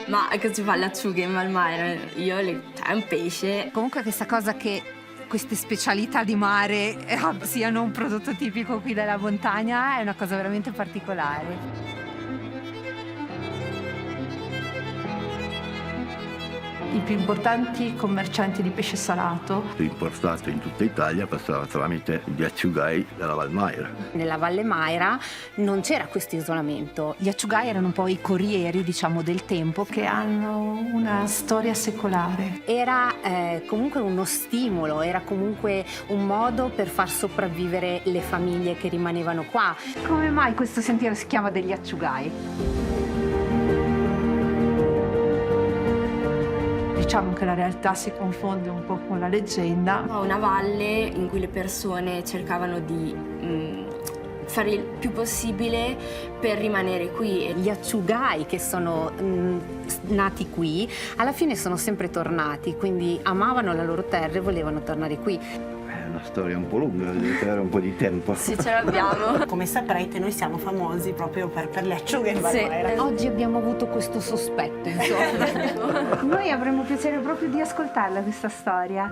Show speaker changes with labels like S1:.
S1: Ma cosa fa le acciughe in Valmaera? Cioè, è un pesce.
S2: Comunque questa cosa che queste specialità di mare siano un prodotto tipico qui della montagna è una cosa veramente particolare.
S3: I più importanti commercianti di pesce salato.
S4: Importato in tutta Italia passava tramite gli acciugai della Valmaera.
S5: Nella Valle Maira non c'era questo isolamento.
S2: Gli acciugai erano un po' i corrieri, diciamo, del tempo.
S3: Che hanno una storia secolare.
S5: Era comunque uno stimolo, era comunque un modo per far sopravvivere le famiglie che rimanevano qua.
S2: Come mai questo sentiero si chiama degli acciugai?
S3: Diciamo che la realtà si confonde un po' con la leggenda.
S1: Una valle in cui le persone cercavano di fare il più possibile per rimanere qui.
S5: Gli acciugai che sono nati qui, alla fine sono sempre tornati, quindi amavano la loro terra e volevano tornare qui.
S4: È una storia un po' lunga, deve avere un po' di tempo.
S1: Sì, ce l'abbiamo.
S6: Come saprete, noi siamo famosi proprio per le acciughe in Valmaera.
S5: Oggi abbiamo avuto questo sospetto, insomma.
S2: Noi avremmo piacere proprio di ascoltarla questa storia.